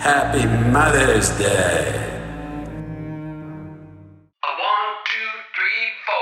Happy Mother's Day. A 1, 2, 3, 4.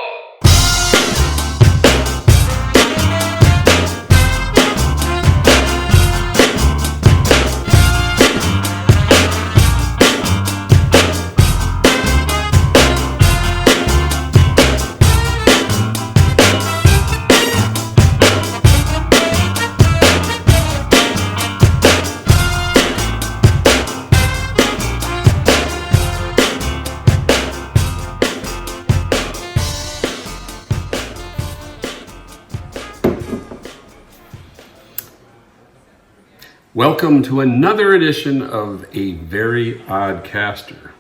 Welcome to another edition of A Very Odd Caster.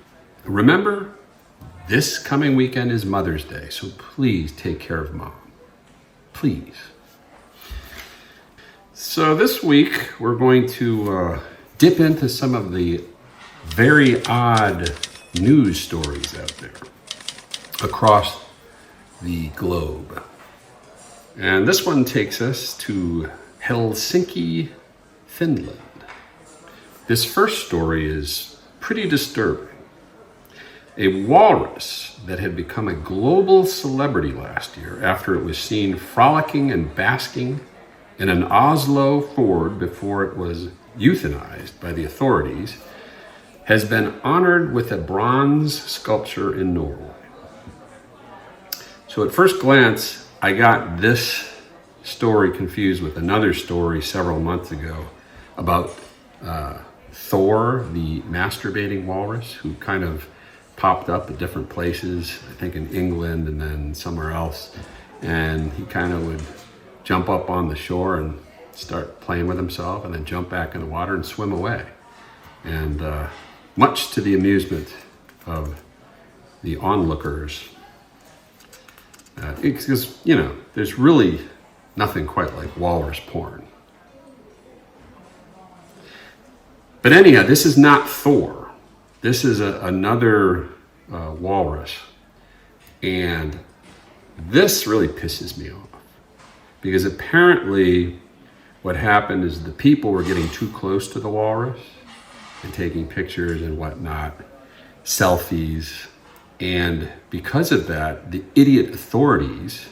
Remember, this coming weekend is Mother's Day, so please take care of Mom. Please. So this week, we're going to dip into some of the very odd news stories out there across the globe. And this one takes us to Helsinki, Finland. This first story is pretty disturbing. A walrus that had become a global celebrity last year after it was seen frolicking and basking in an Oslo fjord before it was euthanized by the authorities has been honored with a bronze sculpture in Norway. So at first glance, I got this story confused with another story several months ago about Thor, the masturbating walrus, who kind of popped up at different places, I think in England and then somewhere else. And he kind of would jump up on the shore and start playing with himself and then jump back in the water and swim away. And much to the amusement of the onlookers. Because, you know, there's really nothing quite like walrus porn. But anyhow, this is not Thor. This is another walrus. And this really pisses me off. Because apparently what happened is the people were getting too close to the walrus and taking pictures and whatnot, selfies. And because of that, the idiot authorities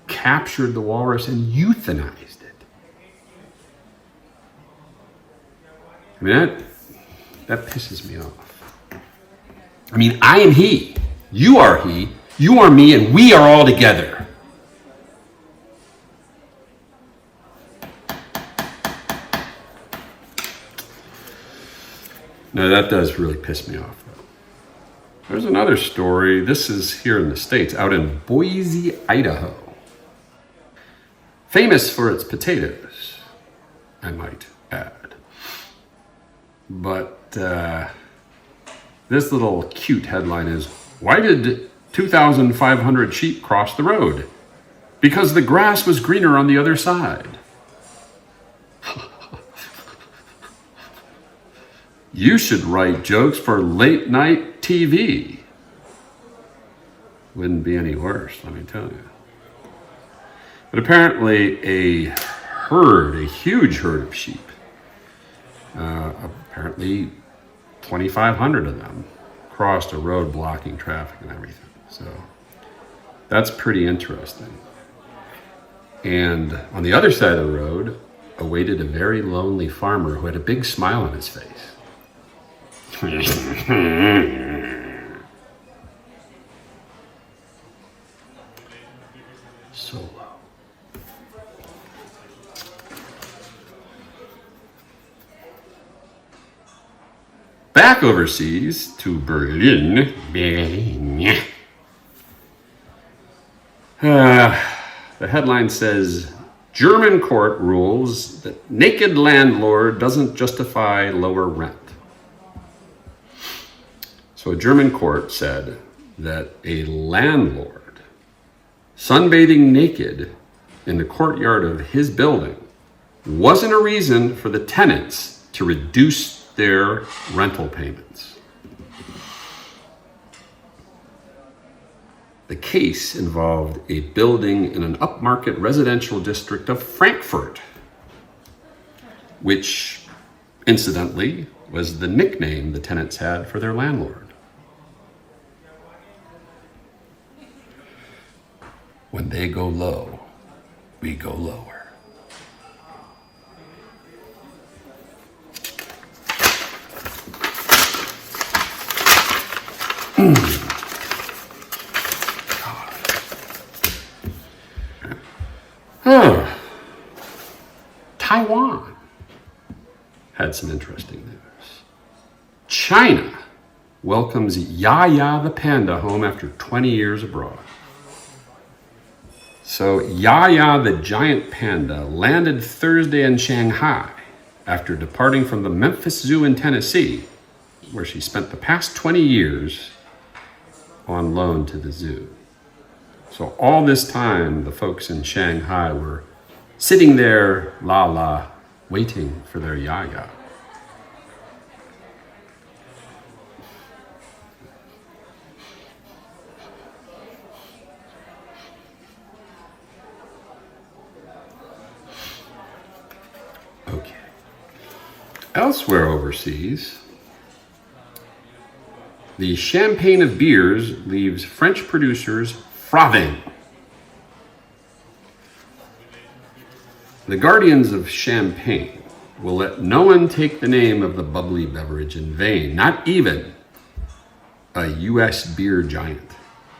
captured the walrus and euthanized it. I mean, that pisses me off. I mean, I am he, you are he, you are me, and we are all together. No, that does really piss me off, though. There's another story. This is here in the States, out in Boise, Idaho. Famous for its potatoes, I might add. But this little cute headline is, why did 2,500 sheep cross the road? Because the grass was greener on the other side. You should write jokes for late night TV. Wouldn't be any worse, let me tell you. But apparently a huge herd of sheep, apparently 2,500 of them, crossed a road blocking traffic and everything. So that's pretty interesting. And on the other side of the road awaited a very lonely farmer who had a big smile on his face. So low. Back overseas to Berlin. The headline says, German court rules that naked landlord doesn't justify lower rent. So a German court said that a landlord sunbathing naked in the courtyard of his building wasn't a reason for the tenants to reduce their rental payments. The case involved a building in an upmarket residential district of Frankfurt. which, incidentally, was the nickname the tenants had for their landlord. When they go low, we go lower. Taiwan had some interesting news. China welcomes Yaya the panda home after 20 years abroad. So Yaya the giant panda landed Thursday in Shanghai after departing from the Memphis Zoo in Tennessee, where she spent the past 20 years on loan to the zoo. So all this time, the folks in Shanghai were sitting there, waiting for their Yaya. Okay. Elsewhere overseas, the champagne of beers leaves French producers frothing. The guardians of champagne will let no one take the name of the bubbly beverage in vain, not even a U.S. beer giant.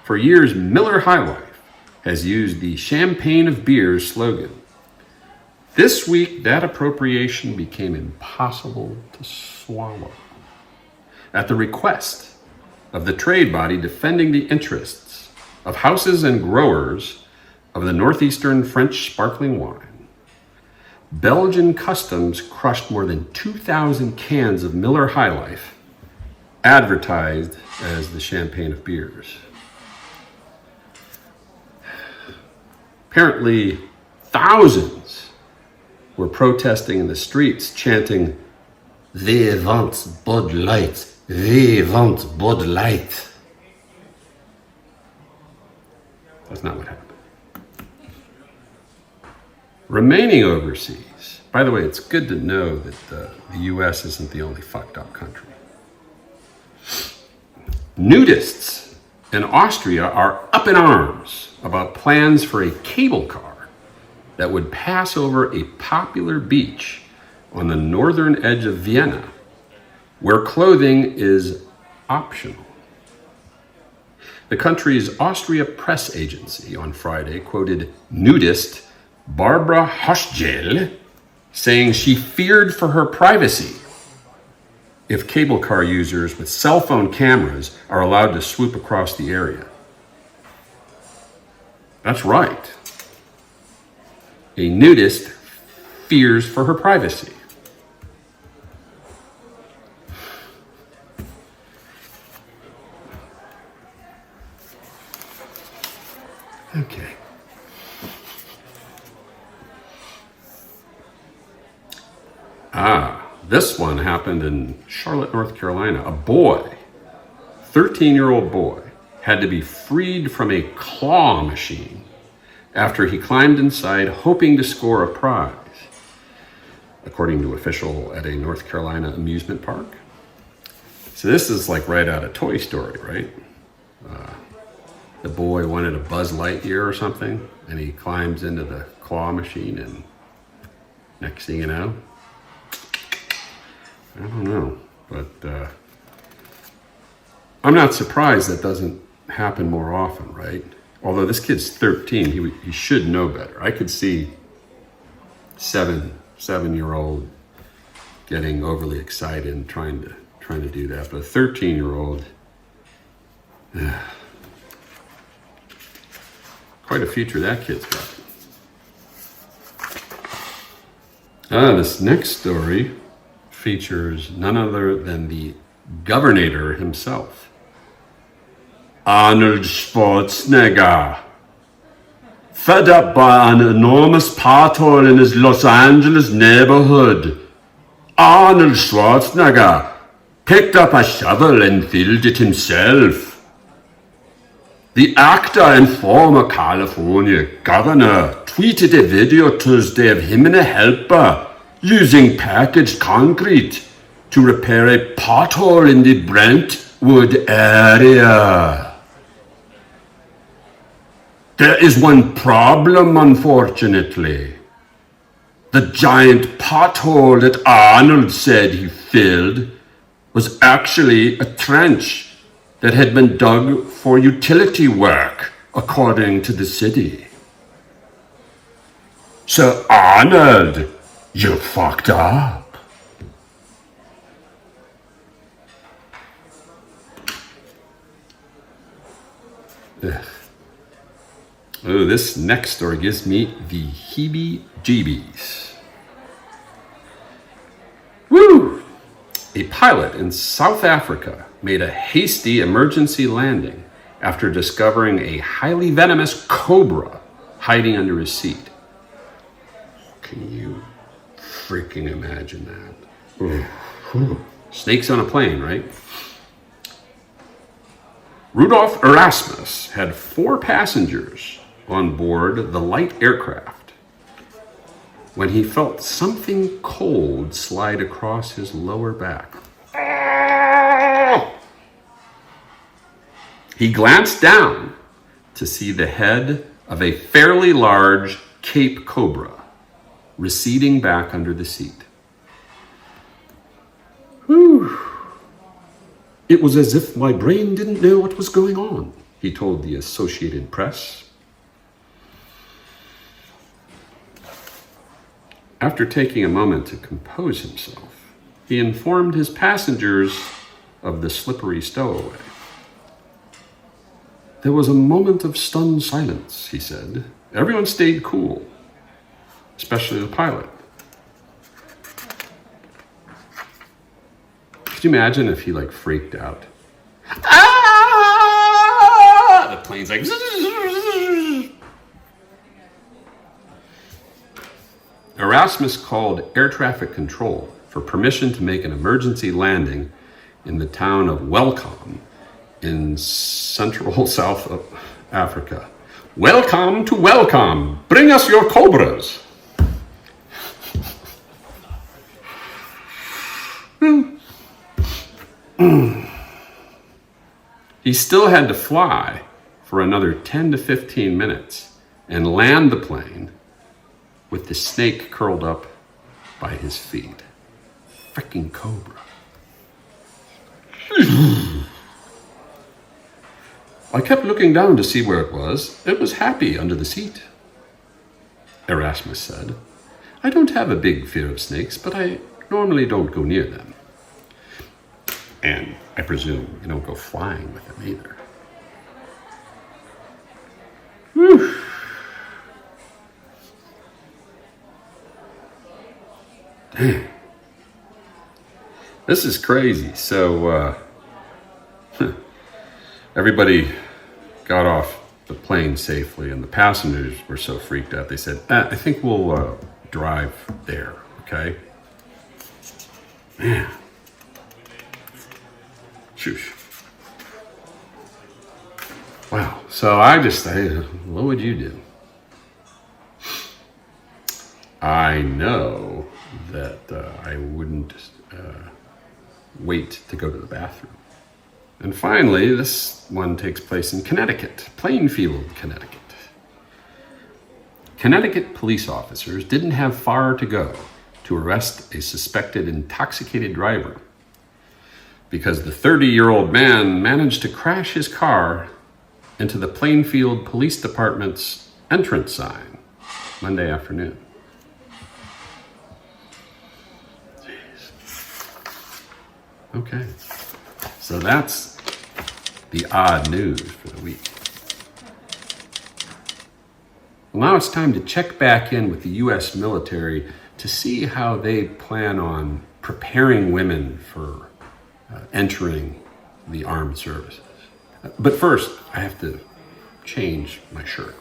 For years, Miller High Life has used the champagne of beers slogan. This week, that appropriation became impossible to swallow. At the request of the trade body defending the interests of houses and growers of the northeastern French sparkling wine, Belgian customs crushed more than 2,000 cans of Miller High Life, advertised as the champagne of beers. Apparently, thousands were protesting in the streets, chanting, "We want Bud Light, we want Bud Light." That's not what happened. Remaining overseas, by the way, it's good to know that the U.S. isn't the only fucked up country. Nudists in Austria are up in arms about plans for a cable car that would pass over a popular beach on the northern edge of Vienna, where clothing is optional. The country's Austria press agency on Friday quoted nudist Barbara Hoschel saying she feared for her privacy if cable car users with cell phone cameras are allowed to swoop across the area. That's right. A nudist fears for her privacy. Okay. This one happened in Charlotte, North Carolina. A boy, 13-year-old boy, had to be freed from a claw machine after he climbed inside hoping to score a prize, according to official at a North Carolina amusement park. So this is like right out of Toy Story, right? The boy wanted a Buzz Lightyear or something, and he climbs into the claw machine, and next thing you know, I don't know, but I'm not surprised that doesn't happen more often, right? Although this kid's 13, he should know better. I could see seven-year-old getting overly excited and trying to do that, but a 13-year-old, quite a future that kid's got. This next story features none other than the governor himself, Arnold Schwarzenegger. Fed up by an enormous pothole in his Los Angeles neighborhood, Arnold Schwarzenegger picked up a shovel and filled it himself. The actor and former California governor tweeted a video Tuesday of him and a helper using packaged concrete to repair a pothole in the Brentwood area. There is one problem, unfortunately. The giant pothole that Arnold said he filled was actually a trench that had been dug for utility work, according to the city. So Arnold, you fucked up. Ugh. Oh, this next story gives me the heebie-jeebies. Woo! A pilot in South Africa made a hasty emergency landing after discovering a highly venomous cobra hiding under his seat. Can you freaking imagine that? Snakes on a plane, right? Rudolf Erasmus had 4 passengers on board the light aircraft when he felt something cold slide across his lower back. He glanced down to see the head of a fairly large Cape cobra receding back under the seat. Whew. It was as if my brain didn't know what was going on, he told the Associated Press. After taking a moment to compose himself, he informed his passengers of the slippery stowaway. There was a moment of stunned silence, he said. Everyone stayed cool, especially the pilot. Could you imagine if he freaked out? Ah! The plane's like... Erasmus called air traffic control for permission to make an emergency landing in the town of Welkom in central South Africa. Welcome to Welkom. Bring us your cobras. He still had to fly for another 10 to 15 minutes and land the plane with the snake curled up by his feet. Freaking cobra. I kept looking down to see where it was. It was happy under the seat, Erasmus said. I don't have a big fear of snakes, but I normally don't go near them. And I presume you don't go flying with them either. Whew. Damn. This is crazy. So, everybody got off the plane safely, and the passengers were so freaked out, they said, I think we'll drive there, okay? Man. Shoosh. Wow. So what would you do? I know that I wouldn't wait to go to the bathroom. And finally, this one takes place in Connecticut, Plainfield, Connecticut. Connecticut police officers didn't have far to go to arrest a suspected intoxicated driver because the 30-year-old man managed to crash his car into the Plainfield Police Department's entrance sign Monday afternoon. Okay, so that's the odd news for the week. Well, now it's time to check back in with the U.S. military to see how they plan on preparing women for entering the armed services. But first, I have to change my shirt.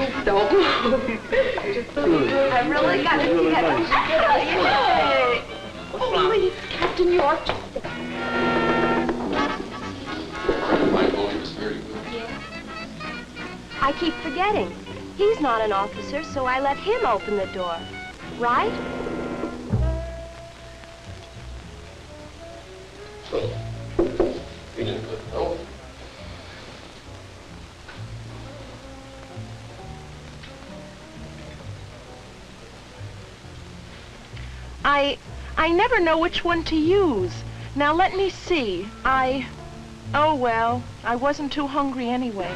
move. Don't move. I really got to get it. Oh, wait, Captain York. My bowling is very good. Yes. I keep forgetting. He's not an officer, so I let him open the door. Right? He didn't good. No. I never know which one to use. Now let me see. Oh well, I wasn't too hungry anyway.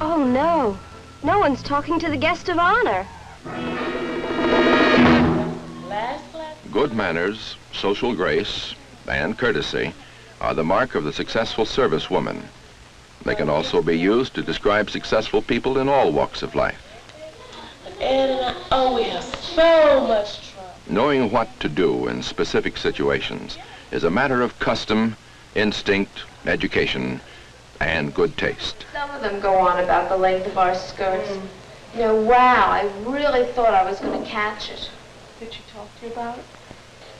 Oh, no. No one's talking to the guest of honor. Good manners, social grace, and courtesy are the mark of the successful service woman. They can also be used to describe successful people in all walks of life. Ed and I, we have so much trouble. Knowing what to do in specific situations is a matter of custom, instinct, education, and good taste. Some of them go on about the length of our skirts. You know, wow, I really thought I was going to catch it. Did she talk to you about it?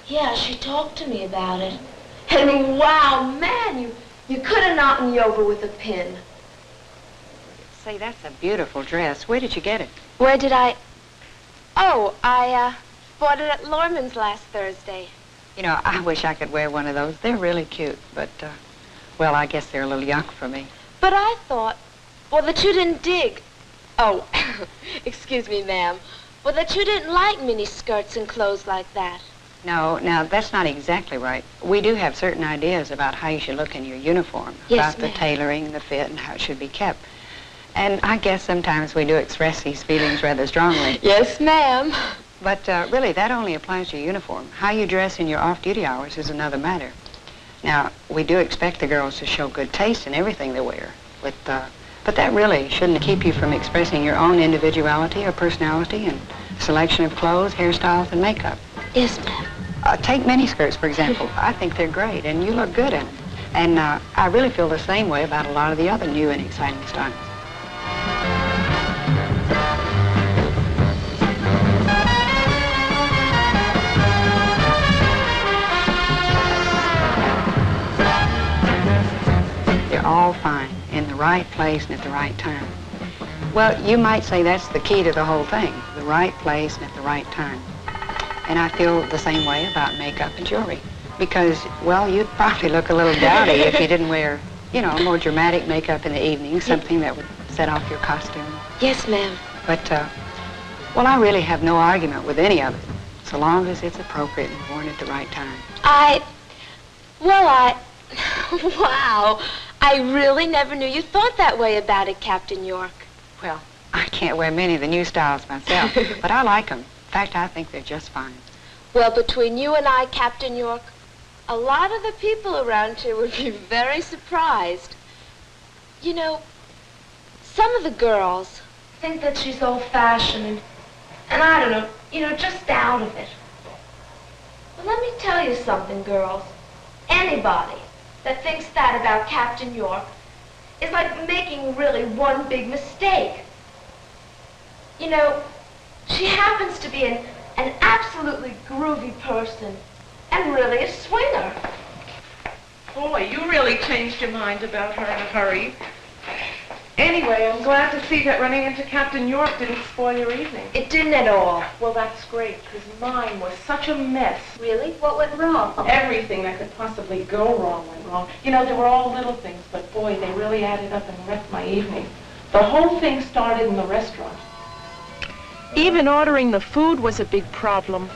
Yeah, she talked to me about it. And wow, man, you could have knocked me over with a pin. Say, that's a beautiful dress. Where did you get it? Where did I... Oh, I bought it at Lorman's last Thursday. You know, I wish I could wear one of those. They're really cute, but, well, I guess they're a little young for me. But I thought, well, that you didn't dig. Oh, excuse me, ma'am. Well, that you didn't like mini skirts and clothes like that. No, now, that's not exactly right. We do have certain ideas about how you should look in your uniform, Yes, about the ma'am. tailoring, the fit, and how it should be kept. And I guess sometimes we do express these feelings rather strongly. Yes, ma'am. But really, that only applies to your uniform. How you dress in your off-duty hours is another matter. Now, we do expect the girls to show good taste in everything they wear, but that really shouldn't keep you from expressing your own individuality or personality and selection of clothes, hairstyles, and makeup. Yes, ma'am. Take miniskirts, for example. I think they're great, and you look good in them. And I really feel the same way about a lot of the other new and exciting styles. They're all fine, in the right place and at the right time. Well, you might say that's the key to the whole thing, the right place and at the right time. And I feel the same way about makeup and jewelry. Because, well, you'd probably look a little dowdy if you didn't wear, you know, more dramatic makeup in the evening, something that would set off your costume. Yes, ma'am. But, well, I really have no argument with any of it, so long as it's appropriate and worn at the right time. Wow, I really never knew you thought that way about it, Captain York. Well, I can't wear many of the new styles myself, but I like them. In fact, I think they're just fine. Well, between you and I, Captain York, a lot of the people around here would be very surprised. You know, some of the girls think that she's old-fashioned and I don't know, you know, just out of it. But let me tell you something, girls. Anybody that thinks that about Captain York is like making really one big mistake. You know, she happens to be an absolutely groovy person and really a swinger. Boy, you really changed your mind about her in a hurry. Anyway, I'm glad to see that running into Captain York didn't spoil your evening. It didn't at all. Well, that's great, because mine was such a mess. Really? What went wrong? Everything that could possibly go wrong went wrong. You know, they were all little things, but boy, they really added up and wrecked my evening. The whole thing started in the restaurant. Even ordering the food was a big problem.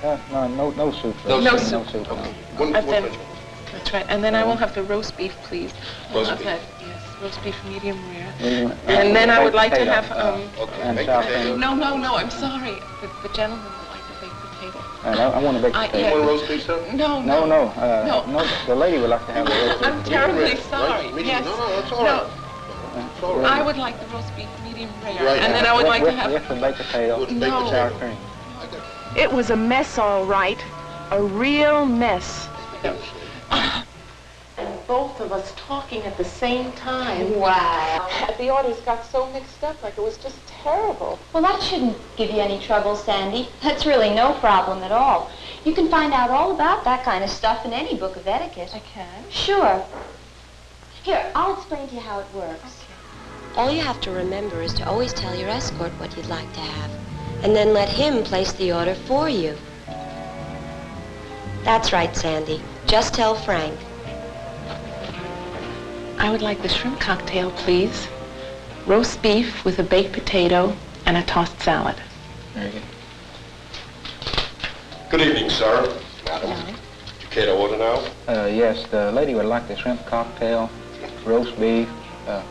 No soup. No soup. Okay. And then, that's right. And then I will have the roast beef, please. Roast beef. Yes, roast beef medium rare. And then I would like to have, And sauerkraut. No, I'm sorry. The gentleman would like the baked potato. I want a baked I- potato. You want roast beef, sir? No. No, the lady would like to have a roast beef. I'm terribly sorry. Yes. No, it's all right. It's all right. I would like the roast beef medium rare. Right. And then I would like to have... With the baked potato. No. Sour cream. It was a mess, all right. A real mess. both of us talking at the same time. Wow. The orders got so mixed up, like it was just terrible. Well, that shouldn't give you any trouble, Sandy. That's really no problem at all. You can find out all about that kind of stuff in any book of etiquette. I can? Sure. Here, I'll explain to you how it works. All you have to remember is to always tell your escort what you'd like to have, and then let him place the order for you. That's right, Sandy. Just tell Frank. I would like the shrimp cocktail, please. Roast beef with a baked potato and a tossed salad. Very good. Good evening, sir. Madam. Did you care to order now? Yes, the lady would like the shrimp cocktail, roast beef,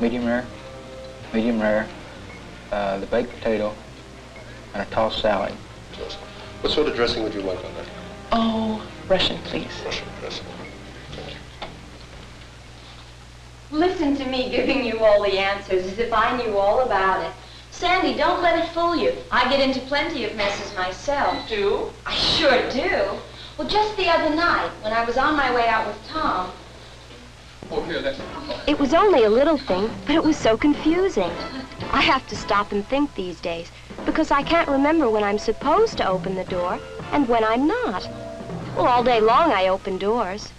medium rare, the baked potato, and a tossed salad. What sort of dressing would you like on that? Oh, Russian, please. Russian dressing. Listen to me giving you all the answers as if I knew all about it. Sandy, don't let it fool you. I get into plenty of messes myself. You do? I sure do. Well, just the other night, when I was on my way out with Tom... Oh, here, that's... It was only a little thing, but it was so confusing. I have to stop and think these days, because I can't remember when I'm supposed to open the door and when I'm not. Well, all day long I open doors.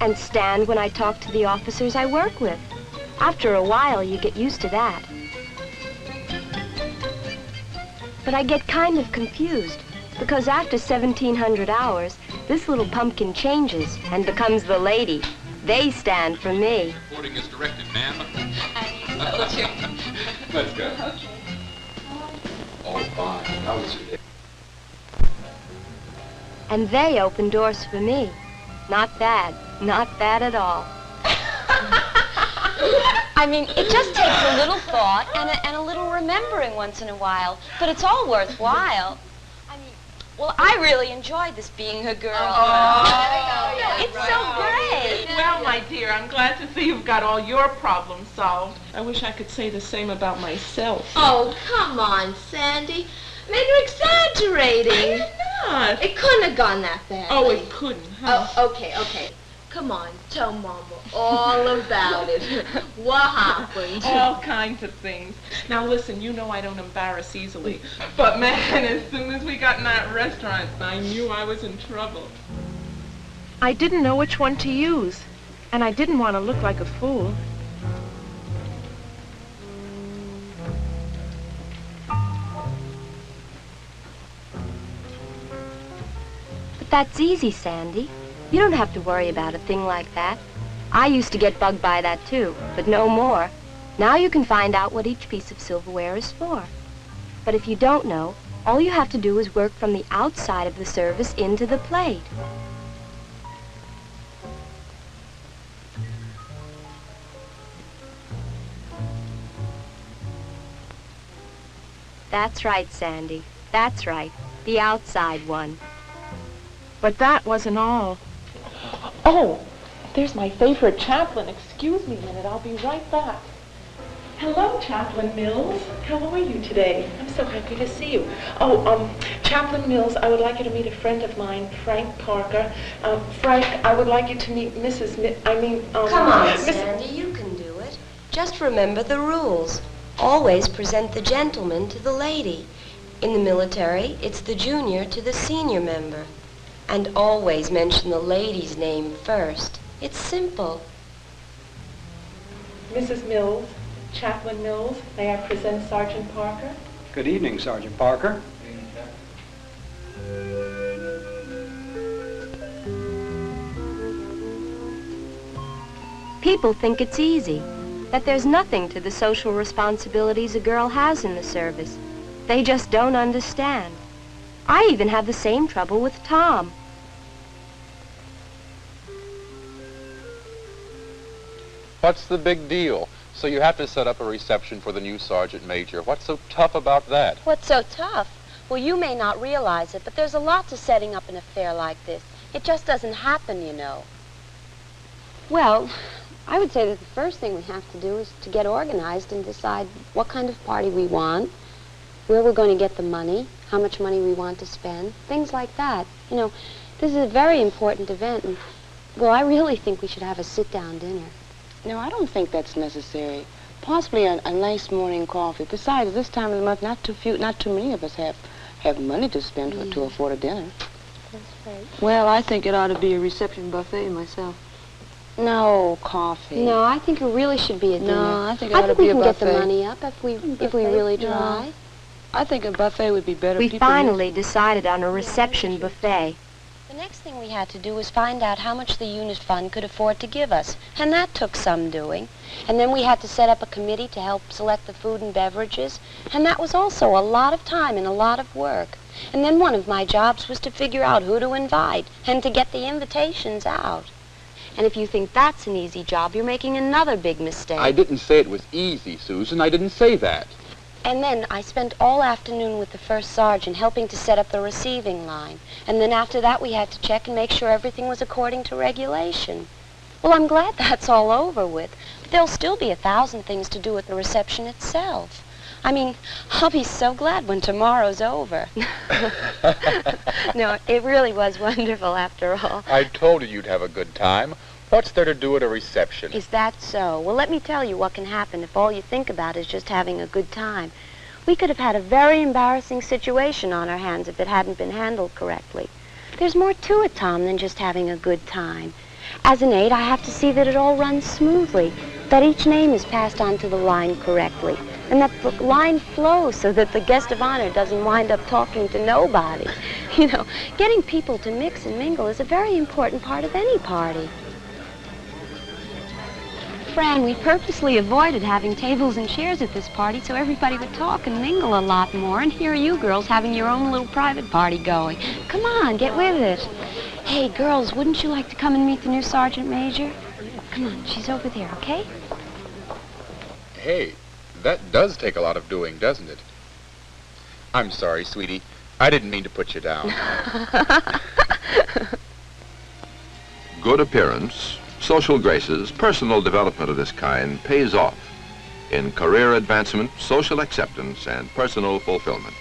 And stand when I talk to the officers I work with. After a while, you get used to that. But I get kind of confused, because after 1,700 hours, this little pumpkin changes and becomes the lady. They stand for me. Reporting is directed, ma'am. Let's go. Okay. Oh, fine. How was it? And they open doors for me. Not bad. Not bad at all. I mean, it just takes a little thought and a little remembering once in a while. But it's all worthwhile. I mean, well, I really enjoyed this being a girl. It's so great. Well, my dear, I'm glad to see you've got all your problems solved. I wish I could say the same about myself. Oh, come on, Sandy. Maybe you're exaggerating. I'm not. It couldn't have gone that bad. Oh, it couldn't, huh? Oh, okay. Come on, tell Mama all about it. What happened? All kinds of things. Now listen, you know I don't embarrass easily. But man, as soon as we got in that restaurant, I knew I was in trouble. I didn't know which one to use, and I didn't want to look like a fool. But that's easy, Sandy. You don't have to worry about a thing like that. I used to get bugged by that too, but no more. Now you can find out what each piece of silverware is for. But if you don't know, all you have to do is work from the outside of the service into the plate. That's right, Sandy. That's right. The outside one. But that wasn't all. Oh, there's my favorite chaplain. Excuse me a minute. I'll be right back. Hello, Chaplain Mills. How are you today? I'm so happy to see you. Oh, Chaplain Mills, I would like you to meet a friend of mine, Frank Parker. Frank, I would like you to meet Mrs. Come on, Sandy, you can do it. Just remember the rules. Always present the gentleman to the lady. In the military, it's the junior to the senior member. And always mention the lady's name first. It's simple. Mrs. Mills, Chaplain Mills, may I present Sergeant Parker? Good evening, Sergeant Parker. People think it's easy, that there's nothing to the social responsibilities a girl has in the service. They just don't understand. I even have the same trouble with Tom. What's the big deal? So you have to set up a reception for the new sergeant major. What's so tough about that? What's so tough? Well, you may not realize it, but there's a lot to setting up an affair like this. It just doesn't happen, you know. Well, I would say that the first thing we have to do is to get organized and decide what kind of party we want, where we're going to get the money, how much money we want to spend, things like that. You know, this is a very important event, and Well, I really think we should have a sit-down dinner. No, I don't think that's necessary. Possibly a nice morning coffee. Besides, this time of the month, not too many of us have money to spend to afford a dinner. That's right. Well, I think it ought to be a reception buffet myself. No, coffee. No, I think it really should be a dinner. No, I think it ought to we be a can buffet. get the money up if we really try. No. I think a buffet would be better. We finally decided on a reception buffet. The next thing we had to do was find out how much the unit fund could afford to give us, and that took some doing. And then we had to set up a committee to help select the food and beverages, and that was also a lot of time and a lot of work. And then one of my jobs was to figure out who to invite and to get the invitations out. And if you think that's an easy job, you're making another big mistake. I didn't say it was easy, Susan. I didn't say that. And then I spent all afternoon with the first sergeant helping to set up the receiving line. And then after that we had to check and make sure everything was according to regulation. Well, I'm glad that's all over with. But there'll still be 1,000 things to do at the reception itself. I mean, I'll be so glad when tomorrow's over. No, it really was wonderful after all. I told you you'd have a good time. What's there to do at a reception? Is that so? Well, let me tell you what can happen if all you think about is just having a good time. We could have had a very embarrassing situation on our hands if it hadn't been handled correctly. There's more to it, Tom, than just having a good time. As an aide, I have to see that it all runs smoothly, that each name is passed on to the line correctly, and that the line flows so that the guest of honor doesn't wind up talking to nobody. You know, getting people to mix and mingle is a very important part of any party. Fran, we purposely avoided having tables and chairs at this party so everybody would talk and mingle a lot more, and here are you girls having your own little private party going. Come on, get with it. Hey, girls, wouldn't you like to come and meet the new Sergeant Major? Come on, she's over there, okay? Hey, that does take a lot of doing, doesn't it? I'm sorry, sweetie. I didn't mean to put you down. Good appearance, social graces, personal development of this kind pays off in career advancement, social acceptance, and personal fulfillment.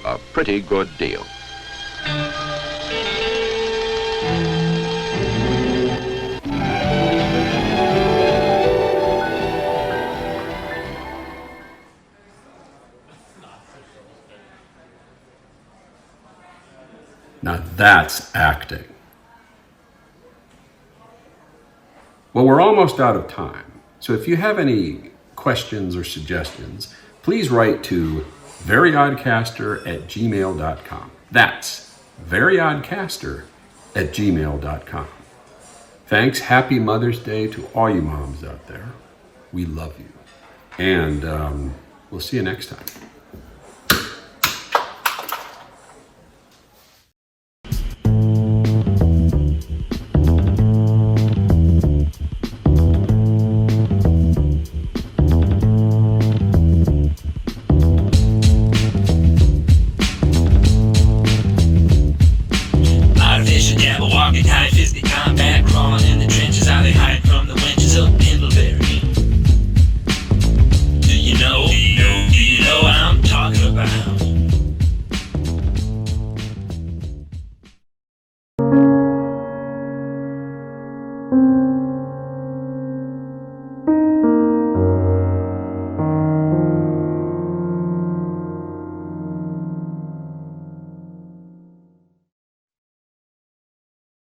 A pretty good deal. Now that's acting. Well, we're almost out of time. So if you have any questions or suggestions, please write to veryoddcaster@gmail.com. That's veryoddcaster@gmail.com. Thanks. Happy Mother's Day to all you moms out there. We love you. And we'll see you next time. Thank you.